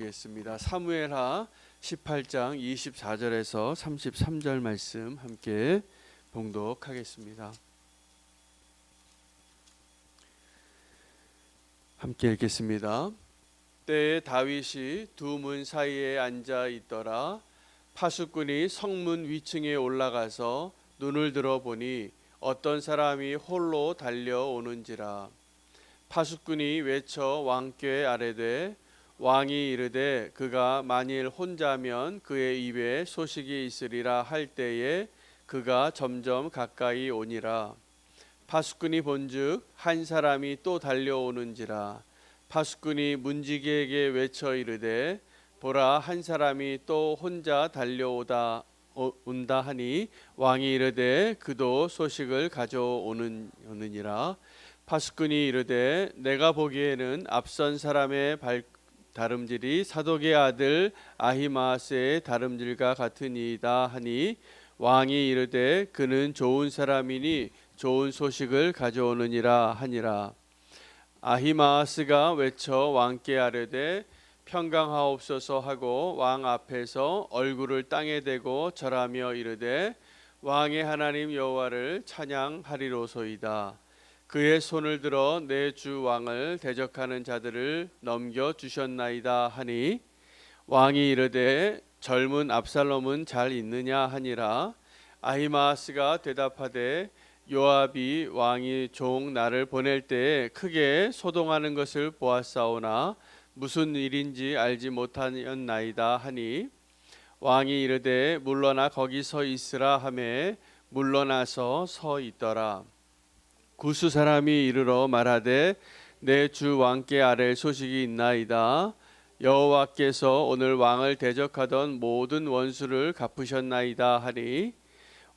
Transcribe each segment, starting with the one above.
겠습니다. 사무엘하 18장 24절에서 33절 말씀 함께 봉독하겠습니다. 함께 읽겠습니다. 때에 다윗이 두 문 사이에 앉아 있더라. 파수꾼이 성문 위층에 올라가서 눈을 들어보니 어떤 사람이 홀로 달려오는지라. 파수꾼이 외쳐 왕께 아뢰되 왕이 이르되 그가 만일 혼자면 그의 입에 소식이 있으리라 할 때에 그가 점점 가까이 오니라. 파수꾼이 본즉 한 사람이 또 달려오는지라. 파수꾼이 문지기에게 외쳐 이르되 보라, 한 사람이 또 혼자 달려오다 온다 하니 왕이 이르되 그도 소식을 가져오느니라. 파수꾼이 이르되 내가 보기에는 앞선 사람의 다름질이 사독의 아들 아히마아스의 다름질과 같으니이다 하니 왕이 이르되 그는 좋은 사람이니 좋은 소식을 가져오느니라 하니라. 아히마아스가 외쳐 왕께 아뢰되 평강하옵소서 하고 왕 앞에서 얼굴을 땅에 대고 절하며 이르되 왕의 하나님 여호와를 찬양하리로소이다. 그의 손을 들어 내 주 왕을 대적하는 자들을 넘겨 주셨나이다 하니 왕이 이르되 젊은 압살롬은 잘 있느냐 하니라. 아히마아스가 대답하되 요압이 왕이 종 나를 보낼 때에 크게 소동하는 것을 보았사오나 무슨 일인지 알지 못하였나이다 하니 왕이 이르되 물러나 거기 서 있으라 하매 물러나서 서 있더라. 구스 사람이 이르러 말하되 내 주 왕께 아랠 소식이 있나이다. 여호와께서 오늘 왕을 대적하던 모든 원수를 갚으셨나이다 하니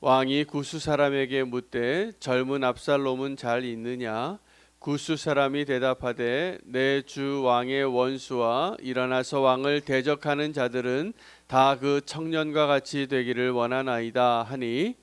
왕이 구스 사람에게 묻되 젊은 압살롬은 잘 있느냐? 구스 사람이 대답하되 내 주 왕의 원수와 일어나서 왕을 대적하는 자들은 다 그 청년과 같이 되기를 원하나이다 하니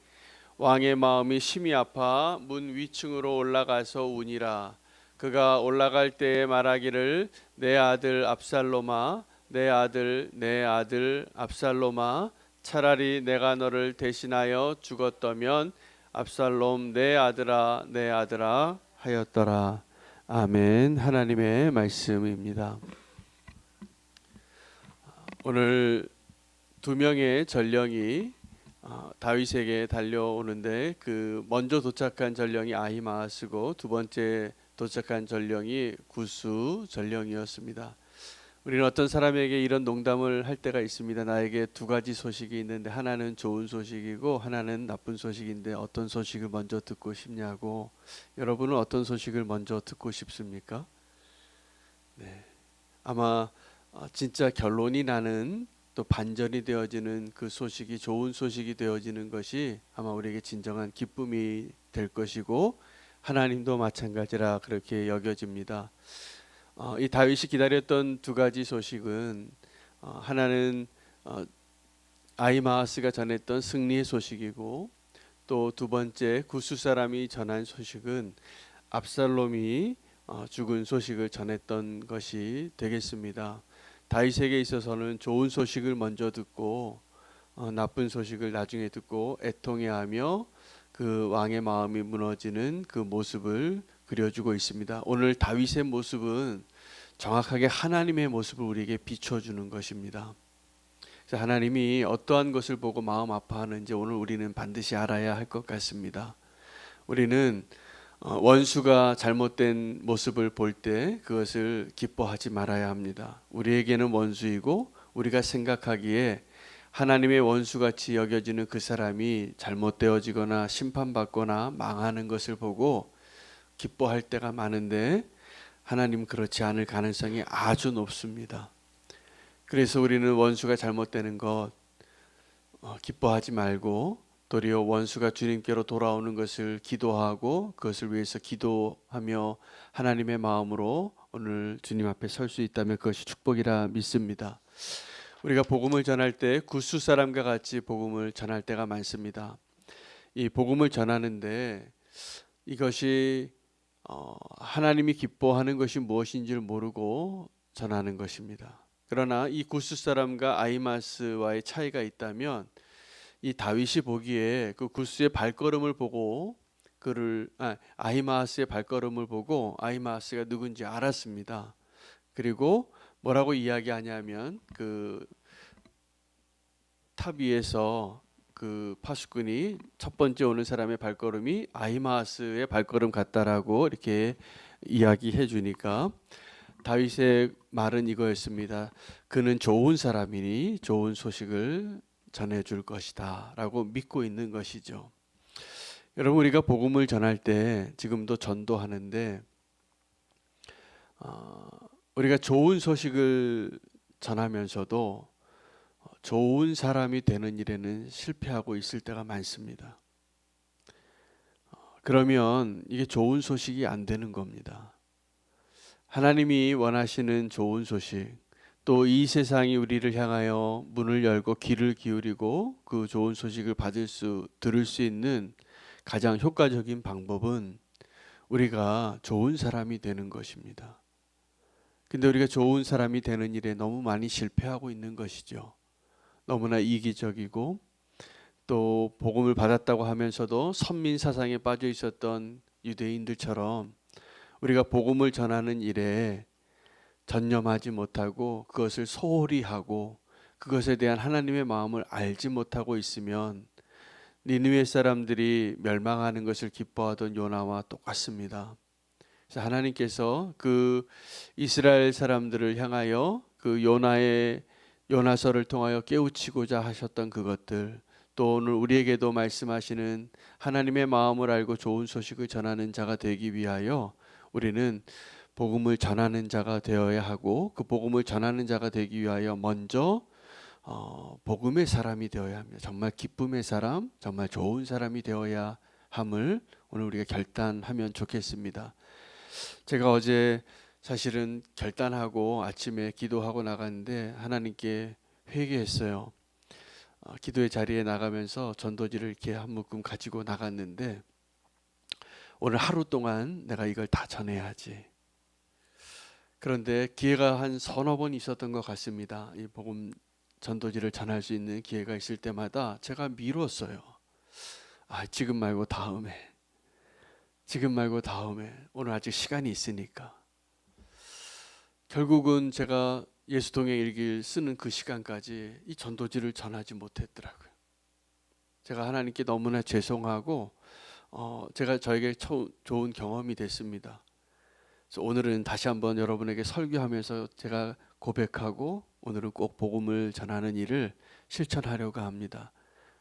왕의 마음이 심히 아파 문 위층으로 올라가서 우니라. 그가 올라갈 때에 말하기를 내 아들 압살롬아, 내 아들 압살롬아, 차라리 내가 너를 대신하여 죽었더면 압살롬 내 아들아 하였더라. 아멘. 하나님의 말씀입니다. 오늘 두 명의 전령이 다윗에게 달려오는데 그 먼저 도착한 전령이 아히마아스고 두 번째 도착한 전령이 구스 전령이었습니다. 우리는 어떤 사람에게 이런 농담을 할 때가 있습니다. 나에게 두 가지 소식이 있는데 하나는 좋은 소식이고 하나는 나쁜 소식인데 어떤 소식을 먼저 듣고 싶냐고. 여러분은 어떤 소식을 먼저 듣고 싶습니까? 네. 아마 진짜 결론이 나는 또 반전이 되어지는 그 소식이 좋은 소식이 되어지는 것이 아마 우리에게 진정한 기쁨이 될 것이고 하나님도 마찬가지라 그렇게 여겨집니다. 이 다윗이 기다렸던 두 가지 소식은 하나는 아히마아스가 전했던 승리의 소식이고 또 두 번째 구스 사람이 전한 소식은 압살롬이 죽은 소식을 전했던 것이 되겠습니다. 다윗에게 있어서는 좋은 소식을 먼저 듣고 나쁜 소식을 나중에 듣고 애통해하며 그 왕의 마음이 무너지는 그 모습을 그려주고 있습니다. 오늘 다윗의 모습은 정확하게 하나님의 모습을 우리에게 비춰주는 것입니다. 그래서 하나님이 어떠한 것을 보고 마음 아파하는지 오늘 우리는 반드시 알아야 할 것 같습니다. 우리는 원수가 잘못된 모습을 볼 때 그것을 기뻐하지 말아야 합니다. 우리에게는 원수이고 우리가 생각하기에 하나님의 원수같이 여겨지는 그 사람이 잘못되어지거나 심판받거나 망하는 것을 보고 기뻐할 때가 많은데 하나님 그렇지 않을 가능성이 아주 높습니다. 그래서 우리는 원수가 잘못되는 것 기뻐하지 말고 도리어 원수가 주님께로 돌아오는 것을 기도하고 그것을 위해서 기도하며 하나님의 마음으로 오늘 주님 앞에 설 수 있다면 그것이 축복이라 믿습니다. 우리가 복음을 전할 때 구스 사람과 같이 복음을 전할 때가 많습니다. 이 복음을 전하는데 이것이 하나님이 기뻐하는 것이 무엇인지를 모르고 전하는 것입니다. 그러나 이 구스 사람과 아히마아스와의 차이가 있다면 이 다윗이 보기에 그 구스의 발걸음을 보고 아히마아스의 발걸음을 보고 아히마아스가 누군지 알았습니다. 그리고 뭐라고 이야기하냐면 그 탑 위에서 그 파수꾼이 첫 번째 오는 사람의 발걸음이 아히마아스의 발걸음 같다라고 이렇게 이야기해 주니까 다윗의 말은 이거였습니다. 그는 좋은 사람이니 좋은 소식을 전해줄 것이다 라고 믿고 있는 것이죠. 여러분, 우리가 복음을 전할 때 지금도 전도하는데 우리가 좋은 소식을 전하면서도 좋은 사람이 되는 일에는 실패하고 있을 때가 많습니다. 그러면 이게 좋은 소식이 안 되는 겁니다. 하나님이 원하시는 좋은 소식, 또 이 세상이 우리를 향하여 문을 열고 귀를 기울이고 그 좋은 소식을 들을 수 있는 가장 효과적인 방법은 우리가 좋은 사람이 되는 것입니다. 근데 우리가 좋은 사람이 되는 일에 너무 많이 실패하고 있는 것이죠. 너무나 이기적이고 또 복음을 받았다고 하면서도 선민 사상에 빠져 있었던 유대인들처럼 우리가 복음을 전하는 일에 전념하지 못하고 그것을 소홀히 하고 그것에 대한 하나님의 마음을 알지 못하고 있으면 니느웨 사람들이 멸망하는 것을 기뻐하던 요나와 똑같습니다. 그래서 하나님께서 그 이스라엘 사람들을 향하여 그 요나서를 통하여 깨우치고자 하셨던 그것들, 또 오늘 우리에게도 말씀하시는 하나님의 마음을 알고 좋은 소식을 전하는 자가 되기 위하여 우리는 복음을 전하는 자가 되어야 하고, 그 복음을 전하는 자가 되기 위하여 먼저 복음의 사람이 되어야 합니다. 정말 기쁨의 사람, 정말 좋은 사람이 되어야 함을 오늘 우리가 결단하면 좋겠습니다. 제가 어제 사실은 결단하고 아침에 기도하고 나갔는데 하나님께 회개했어요. 기도의 자리에 나가면서 전도지를 이렇게 한 묶음 가지고 나갔는데 오늘 하루 동안 내가 이걸 다 전해야지. 그런데 기회가 한 서너 번 있었던 것 같습니다. 이 복음 전도지를 전할 수 있는 기회가 있을 때마다 제가 미뤘어요. 지금 말고 다음에, 오늘 아직 시간이 있으니까. 결국은 제가 예수동행 일기를 쓰는 그 시간까지 이 전도지를 전하지 못했더라고요. 제가 하나님께 너무나 죄송하고 제가 저에게 좋은 경험이 됐습니다. 그래서 오늘은 다시 한번 여러분에게 설교하면서 제가 고백하고 오늘은 꼭 복음을 전하는 일을 실천하려고 합니다.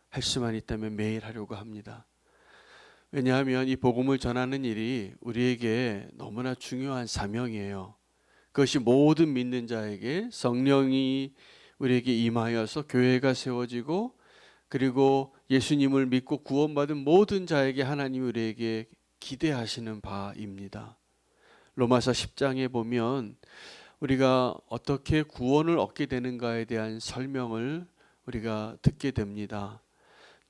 할 수만 있다면 매일 하려고 합니다. 왜냐하면 이 복음을 전하는 일이 우리에게 너무나 중요한 사명이에요. 그것이 모든 믿는 자에게 성령이 우리에게 임하여서 교회가 세워지고 그리고 예수님을 믿고 구원받은 모든 자에게 하나님이 우리에게 기대하시는 바입니다. 로마서 10장에 보면 우리가 어떻게 구원을 얻게 되는가에 대한 설명을 우리가 듣게 됩니다.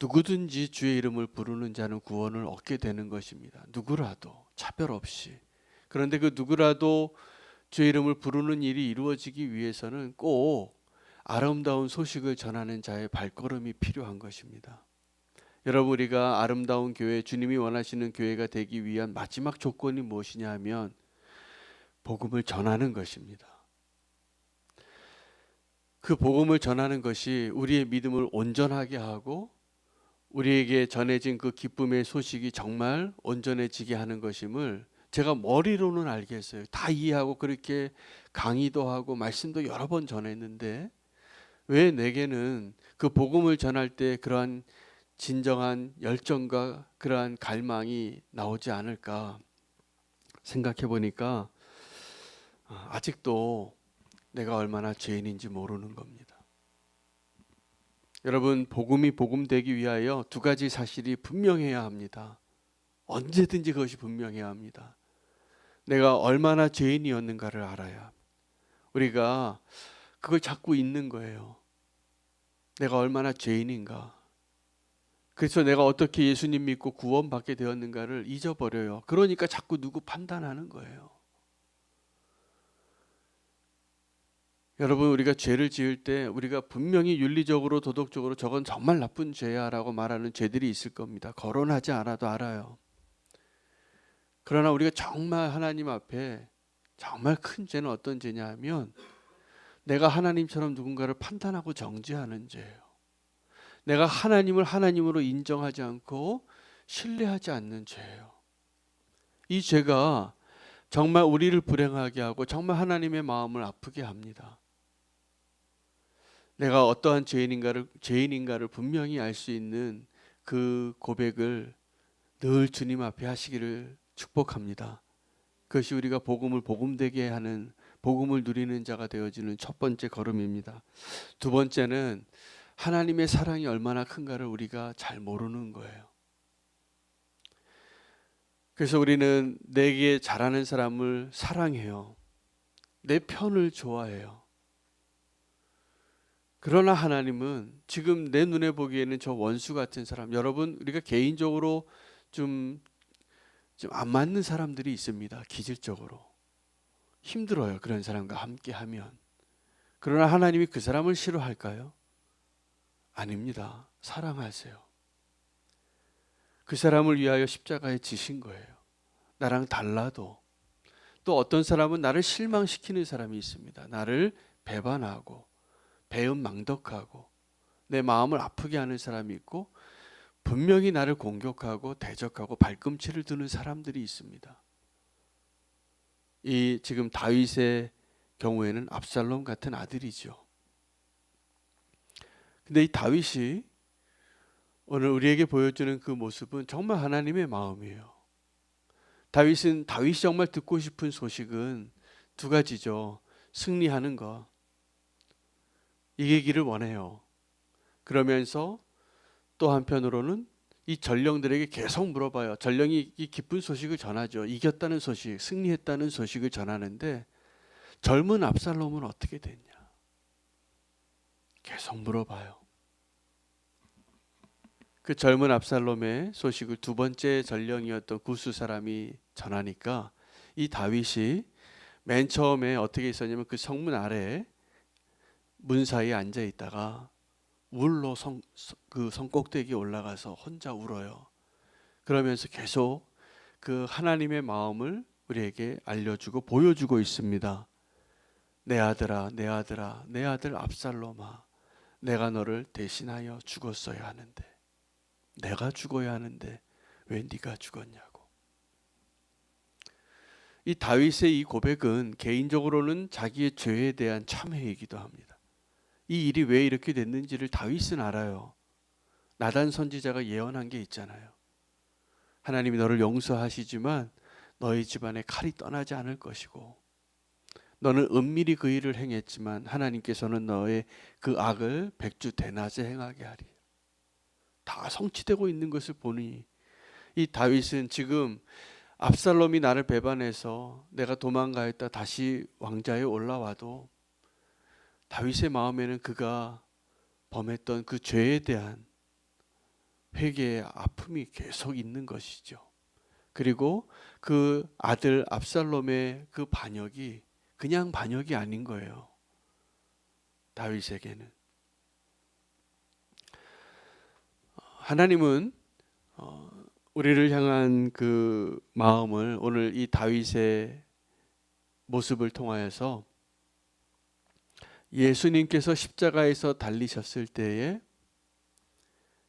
누구든지 주의 이름을 부르는 자는 구원을 얻게 되는 것입니다. 누구라도 차별 없이. 그런데 그 누구라도 주의 이름을 부르는 일이 이루어지기 위해서는 꼭 아름다운 소식을 전하는 자의 발걸음이 필요한 것입니다. 여러분, 우리가 아름다운 교회, 주님이 원하시는 교회가 되기 위한 마지막 조건이 무엇이냐 하면 복음을 전하는 것입니다. 그 복음을 전하는 것이 우리의 믿음을 온전하게 하고 우리에게 전해진 그 기쁨의 소식이 정말 온전해지게 하는 것임을 제가 머리로는 알겠어요. 다 이해하고 그렇게 강의도 하고 말씀도 여러 번 전했는데 왜 내게는 그 복음을 전할 때 그러한 진정한 열정과 그러한 갈망이 나오지 않을까 생각해 보니까 아직도 내가 얼마나 죄인인지 모르는 겁니다. 여러분, 복음이 복음되기 위하여 두 가지 사실이 분명해야 합니다. 언제든지 그것이 분명해야 합니다. 내가 얼마나 죄인이었는가를 알아야 합니다. 우리가 그걸 찾고 있는 거예요. 내가 얼마나 죄인인가. 그래서 내가 어떻게 예수님 믿고 구원받게 되었는가를 잊어버려요. 그러니까 자꾸 누구 판단하는 거예요. 여러분, 우리가 죄를 지을 때 우리가 분명히 윤리적으로 도덕적으로 저건 정말 나쁜 죄야 라고 말하는 죄들이 있을 겁니다. 거론하지 않아도 알아요. 그러나 우리가 정말 하나님 앞에 정말 큰 죄는 어떤 죄냐 하면 내가 하나님처럼 누군가를 판단하고 정죄하는 죄예요. 내가 하나님을 하나님으로 인정하지 않고 신뢰하지 않는 죄예요. 이 죄가 정말 우리를 불행하게 하고 정말 하나님의 마음을 아프게 합니다. 내가 어떠한 죄인인가를 분명히 알 수 있는 그 고백을 늘 주님 앞에 하시기를 축복합니다. 그것이 우리가 복음을 복음되게 하는, 복음을 누리는 자가 되어지는 첫 번째 걸음입니다. 두 번째는 하나님의 사랑이 얼마나 큰가를 우리가 잘 모르는 거예요. 그래서 우리는 내게 잘하는 사람을 사랑해요. 내 편을 좋아해요. 그러나 하나님은 지금 내 눈에 보기에는 저 원수 같은 사람, 여러분 우리가 개인적으로 좀 안 맞는 사람들이 있습니다. 기질적으로 힘들어요. 그런 사람과 함께 하면. 그러나 하나님이 그 사람을 싫어할까요? 아닙니다. 사랑하세요. 그 사람을 위하여 십자가에 지신 거예요. 나랑 달라도. 또 어떤 사람은 나를 실망시키는 사람이 있습니다. 나를 배반하고 배은망덕하고 내 마음을 아프게 하는 사람이 있고 분명히 나를 공격하고 대적하고 발꿈치를 드는 사람들이 있습니다. 이 지금 다윗의 경우에는 압살롬 같은 아들이죠. 근데 이 다윗이 오늘 우리에게 보여주는 그 모습은 정말 하나님의 마음이에요. 다윗이 정말 듣고 싶은 소식은 두 가지죠. 승리하는 것, 이기기를 원해요. 그러면서 또 한편으로는 이 전령들에게 계속 물어봐요. 전령이 이 기쁜 소식을 전하죠. 이겼다는 소식, 승리했다는 소식을 전하는데 젊은 압살롬은 어떻게 됐냐? 계속 물어봐요. 그 젊은 압살롬의 소식을 두 번째 전령이었던 구스 사람이 전하니까 이 다윗이 맨 처음에 어떻게 있었냐면 그 성문 아래에 문 사이에 앉아 있다가 울로 그 성꼭대기에 올라가서 혼자 울어요. 그러면서 계속 그 하나님의 마음을 우리에게 알려주고 보여주고 있습니다. 내 아들아, 내 아들아, 내 아들 압살롬아, 내가 너를 대신하여 죽었어야 하는데, 내가 죽어야 하는데 왜 네가 죽었냐고. 이 다윗의 이 고백은 개인적으로는 자기의 죄에 대한 참회이기도 합니다. 이 일이 왜 이렇게 됐는지를 다윗은 알아요. 나단 선지자가 예언한 게 있잖아요. 하나님이 너를 용서하시지만 너희 집안에 칼이 떠나지 않을 것이고 너는 은밀히 그 일을 행했지만 하나님께서는 너의 그 악을 백주 대낮에 행하게 하리. 다 성취되고 있는 것을 보니 이 다윗은 지금 압살롬이 나를 배반해서 내가 도망가였다 다시 왕좌에 올라와도 다윗의 마음에는 그가 범했던 그 죄에 대한 회개의 아픔이 계속 있는 것이죠. 그리고 그 아들 압살롬의 그 반역이 그냥 반역이 아닌 거예요. 다윗에게는. 하나님은 우리를 향한 그 마음을 오늘 이 다윗의 모습을 통하여서 예수님께서 십자가에서 달리셨을 때에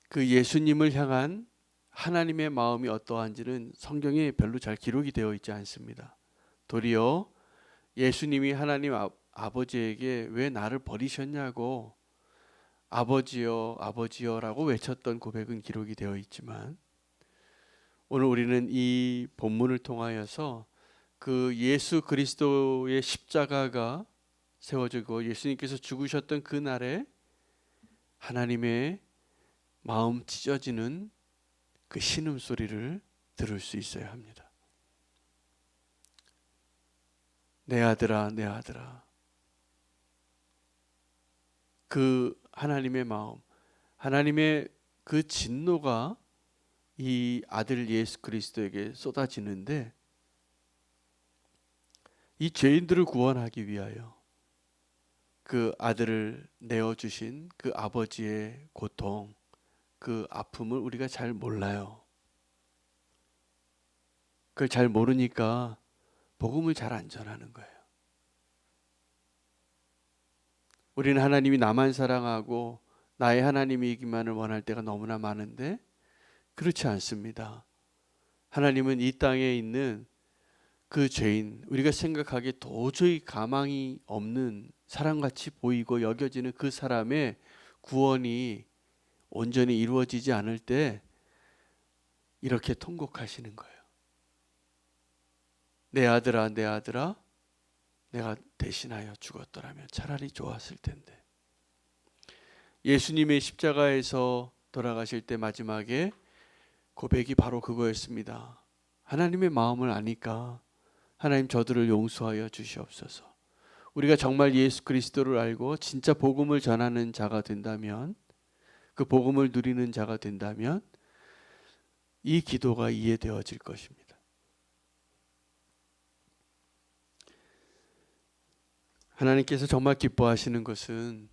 그 예수님을 향한 하나님의 마음이 어떠한지는 성경에 별로 잘 기록이 되어 있지 않습니다. 도리어 예수님이 하나님 아버지에게 왜 나를 버리셨냐고 아버지여 아버지여라고 외쳤던 고백은 기록이 되어 있지만 오늘 우리는 이 본문을 통하여서 그 예수 그리스도의 십자가가 세워지고 예수님께서 죽으셨던 그날에 하나님의 마음 찢어지는 그 신음소리를 들을 수 있어야 합니다. 내 아들아, 내 아들아. 그 하나님의 마음, 하나님의 그 진노가 이 아들 예수 그리스도에게 쏟아지는데 이 죄인들을 구원하기 위하여 그 아들을 내어주신 그 아버지의 고통, 그 아픔을 우리가 잘 몰라요. 그걸 잘 모르니까 복음을 잘 안 전하는 거예요. 우리는 하나님이 나만 사랑하고 나의 하나님이기만을 원할 때가 너무나 많은데 그렇지 않습니다. 하나님은 이 땅에 있는 그 죄인, 우리가 생각하기에 도저히 가망이 없는 사람같이 보이고 여겨지는 그 사람의 구원이 온전히 이루어지지 않을 때 이렇게 통곡하시는 거예요. 내 아들아, 내 아들아, 내가 대신하여 죽었더라면 차라리 좋았을 텐데. 예수님의 십자가에서 돌아가실 때 마지막에 고백이 바로 그거였습니다. 하나님의 마음을 아니까 하나님 저들을 용서하여 주시옵소서. 우리가 정말 예수 그리스도를 알고 진짜 복음을 전하는 자가 된다면, 그 복음을 누리는 자가 된다면 이 기도가 이해되어질 것입니다. 하나님께서 정말 기뻐하시는 것은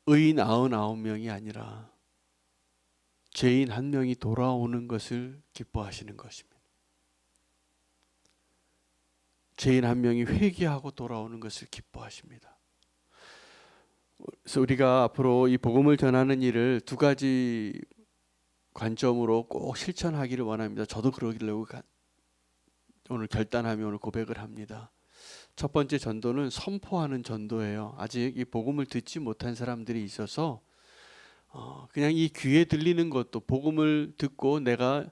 의인 99명이 아니라 죄인 1명이 돌아오는 것을 기뻐하시는 것입니다. 죄인 1명이 회개하고 돌아오는 것을 기뻐하십니다. 그래서 우리가 앞으로 이 복음을 전하는 일을 2가지 관점으로 꼭 실천하기를 원합니다. 저도 그러기로 오늘 결단하며 오늘 고백을 합니다. 첫 번째 전도는 선포하는 전도예요. 아직 이 복음을 듣지 못한 사람들이 있어서 그냥 이 귀에 들리는 것도, 복음을 듣고 내가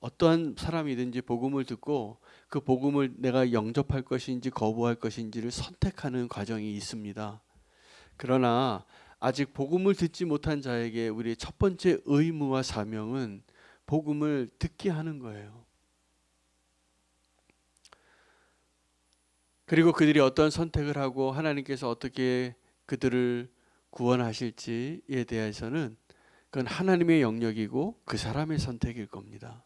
어떠한 사람이든지 복음을 듣고 그 복음을 내가 영접할 것인지 거부할 것인지를 선택하는 과정이 있습니다. 그러나 아직 복음을 듣지 못한 자에게 우리의 첫 번째 의무와 사명은 복음을 듣게 하는 거예요. 그리고 그들이 어떤 선택을 하고 하나님께서 어떻게 그들을 구원하실지에 대해서는 그건 하나님의 영역이고 그 사람의 선택일 겁니다.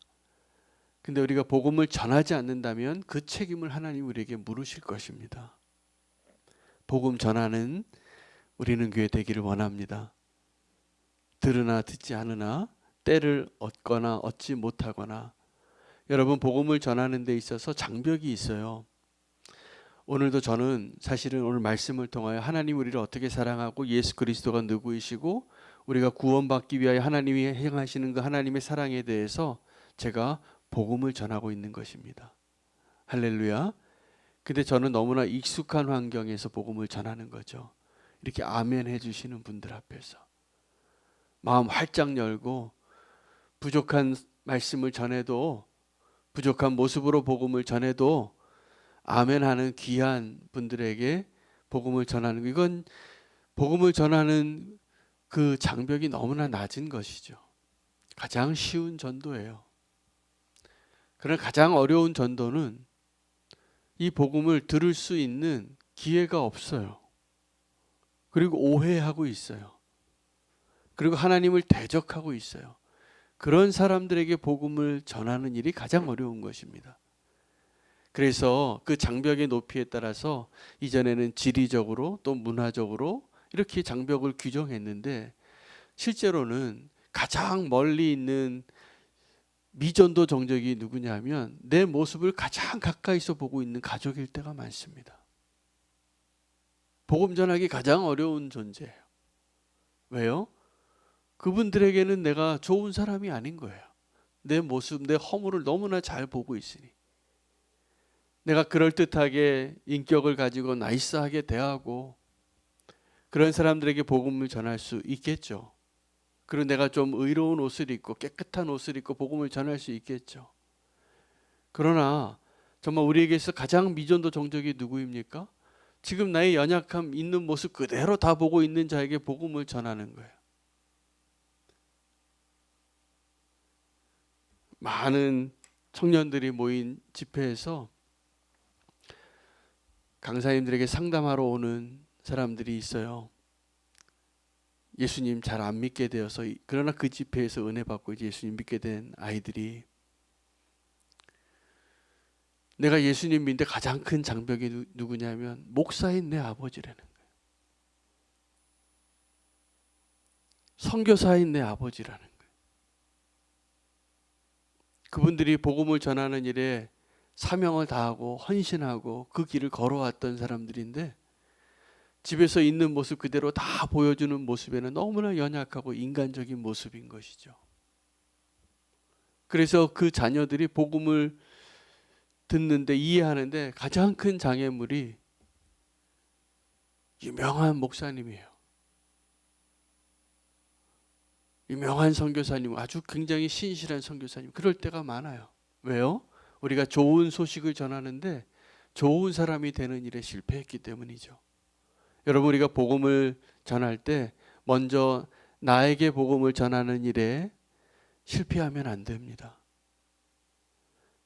근데 우리가 복음을 전하지 않는다면 그 책임을 하나님 우리에게 물으실 것입니다. 복음 전하는 우리는 교회 되기를 원합니다. 들으나 듣지 않으나 때를 얻거나 얻지 못하거나, 여러분 복음을 전하는 데 있어서 장벽이 있어요. 오늘도 저는 사실은 오늘 말씀을 통하여 하나님 우리를 어떻게 사랑하고 예수 그리스도가 누구이시고 우리가 구원받기 위하여 하나님이 행하시는 그 하나님의 사랑에 대해서 제가 복음을 전하고 있는 것입니다. 할렐루야. 근데 저는 너무나 익숙한 환경에서 복음을 전하는 거죠. 이렇게 아멘 해주시는 분들 앞에서 마음 활짝 열고 부족한 말씀을 전해도, 부족한 모습으로 복음을 전해도 아멘하는 귀한 분들에게 복음을 전하는, 이건 복음을 전하는 그 장벽이 너무나 낮은 것이죠. 가장 쉬운 전도예요. 그러나 가장 어려운 전도는 이 복음을 들을 수 있는 기회가 없어요. 그리고 오해하고 있어요. 그리고 하나님을 대적하고 있어요. 그런 사람들에게 복음을 전하는 일이 가장 어려운 것입니다. 그래서 그 장벽의 높이에 따라서 이전에는 지리적으로 또 문화적으로 이렇게 장벽을 규정했는데, 실제로는 가장 멀리 있는 미전도 정적이 누구냐면 내 모습을 가장 가까이서 보고 있는 가족일 때가 많습니다. 복음 전하기 가장 어려운 존재예요. 왜요? 그분들에게는 내가 좋은 사람이 아닌 거예요. 내 모습, 내 허물을 너무나 잘 보고 있으니. 내가 그럴듯하게 인격을 가지고 나이스하게 대하고 그런 사람들에게 복음을 전할 수 있겠죠. 그리고 내가 좀 의로운 옷을 입고 깨끗한 옷을 입고 복음을 전할 수 있겠죠. 그러나 정말 우리에게서 가장 미전도 정적이 누구입니까? 지금 나의 연약함 있는 모습 그대로 다 보고 있는 자에게 복음을 전하는 거예요. 많은 청년들이 모인 집회에서 강사님들에게 상담하러 오는 사람들이 있어요. 예수님 잘 안 믿게 되어서, 그러나 그 집회에서 은혜 받고 이제 예수님 믿게 된 아이들이, 내가 예수님 믿는데 가장 큰 장벽이 누구냐면 목사인 내 아버지라는 거예요. 선교사인 내 아버지라는 거예요. 그분들이 복음을 전하는 일에 사명을 다하고 헌신하고 그 길을 걸어왔던 사람들인데 집에서 있는 모습 그대로 다 보여주는 모습에는 너무나 연약하고 인간적인 모습인 것이죠. 그래서 그 자녀들이 복음을 듣는데 이해하는데 가장 큰 장애물이 유명한 목사님이에요. 유명한 선교사님, 아주 굉장히 신실한 선교사님. 그럴 때가 많아요. 왜요? 우리가 좋은 소식을 전하는데 좋은 사람이 되는 일에 실패했기 때문이죠. 여러분, 우리가 복음을 전할 때 먼저 나에게 복음을 전하는 일에 실패하면 안 됩니다.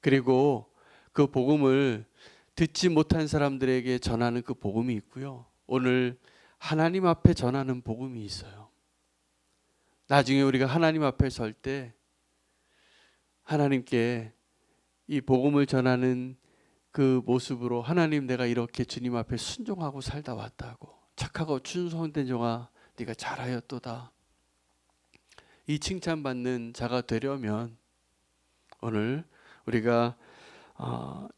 그리고 그 복음을 듣지 못한 사람들에게 전하는 그 복음이 있고요. 오늘 하나님 앞에 전하는 복음이 있어요. 나중에 우리가 하나님 앞에 설 때 하나님께 이 복음을 전하는 그 모습으로 하나님, 내가 이렇게 주님 앞에 순종하고 살다 왔다고, 착하고 충성된 종아 네가 잘하였도다, 이 칭찬받는 자가 되려면 오늘 우리가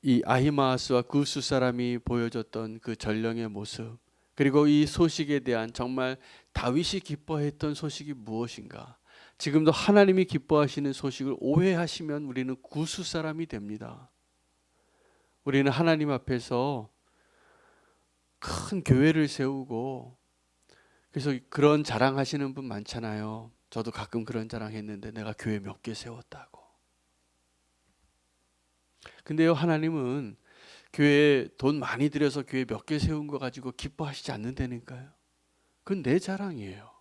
이 아히마아스와 구스 사람이 보여줬던 그 전령의 모습, 그리고 이 소식에 대한 정말 다윗이 기뻐했던 소식이 무엇인가, 지금도 하나님이 기뻐하시는 소식을 오해하시면 우리는 구스 사람이 됩니다. 우리는 하나님 앞에서 큰 교회를 세우고, 그래서 그런 자랑하시는 분 많잖아요. 저도 가끔 그런 자랑했는데 내가 교회 몇 개 세웠다고. 근데요, 하나님은 교회에 돈 많이 들여서 교회 몇 개 세운 거 가지고 기뻐하시지 않는다니까요. 그건 내 자랑이에요.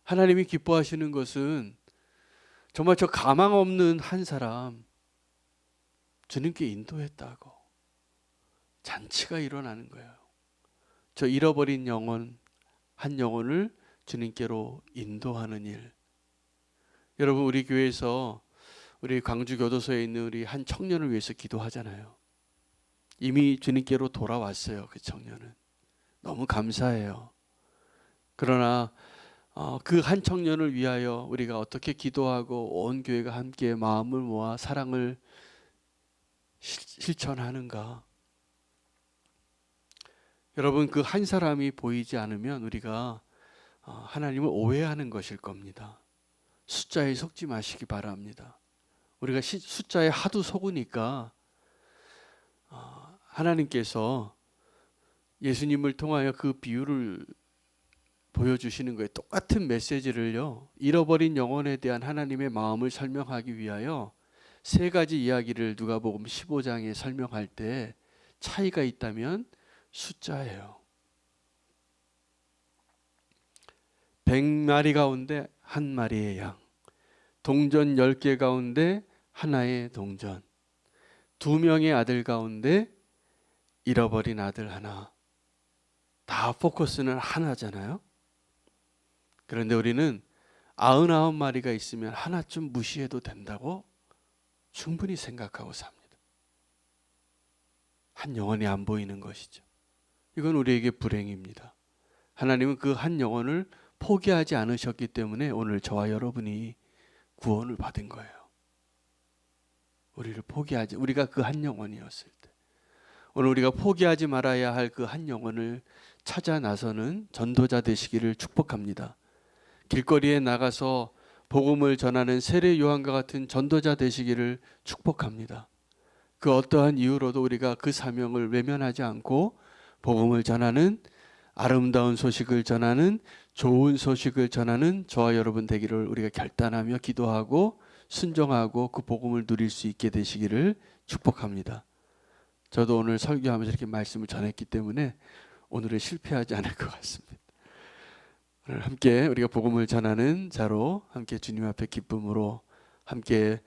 하나님이 기뻐하시는 것은 정말 저 가망 없는 한 사람 주님께 인도했다고 잔치가 일어나는 거예요. 저 잃어버린 영혼, 한 영혼을 주님께로 인도하는 일. 여러분, 우리 교회에서 우리 광주 교도소에 있는 우리 한 청년을 위해서 기도하잖아요. 이미 주님께로 돌아왔어요. 그 청년은 너무 감사해요. 그러나 그 한 청년을 위하여 우리가 어떻게 기도하고 온 교회가 함께 마음을 모아 사랑을 실천하는가. 여러분, 그 한 사람이 보이지 않으면 우리가 하나님을 오해하는 것일 겁니다. 숫자에 속지 마시기 바랍니다. 우리가 숫자에 하도 속으니까 하나님께서 예수님을 통하여 그 비유를 보여주시는 거예요. 똑같은 메시지를요, 잃어버린 영혼에 대한 하나님의 마음을 설명하기 위하여 세 가지 이야기를 누가복음 15장에 설명할 때 차이가 있다면 숫자예요. 100마리 가운데 한 마리의 양, 동전 10개 가운데 하나의 동전, 2명의 아들 가운데 잃어버린 아들 하나. 다 포커스는 하나잖아요. 그런데 우리는 99마리가 있으면 하나쯤 무시해도 된다고 충분히 생각하고 삽니다. 한 영혼이 안 보이는 것이죠. 이건 우리에게 불행입니다. 하나님은 그 한 영혼을 포기하지 않으셨기 때문에 오늘 저와 여러분이 구원을 받은 거예요. 우리가 그 한 영혼이었을 때, 오늘 우리가 포기하지 말아야 할 그 한 영혼을 찾아 나서는 전도자 되시기를 축복합니다. 길거리에 나가서 복음을 전하는 세례 요한과 같은 전도자 되시기를 축복합니다. 그 어떠한 이유로도 우리가 그 사명을 외면하지 않고 복음을 전하는, 아름다운 소식을 전하는, 좋은 소식을 전하는 저와 여러분 되기를 우리가 결단하며 기도하고 순종하고 그 복음을 누릴 수 있게 되시기를 축복합니다. 저도 오늘 설교하면서 이렇게 말씀을 전했기 때문에 오늘은 실패하지 않을 것 같습니다. 오늘 함께 우리가 복음을 전하는 자로 함께 주님 앞에 기쁨으로 함께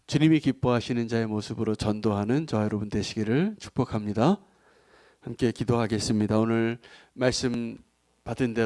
주님이 기뻐하시는 자의 모습으로 전도하는 저와 여러분 되시기를 축복합니다. 함께 기도하겠습니다. 오늘 말씀 받은 대로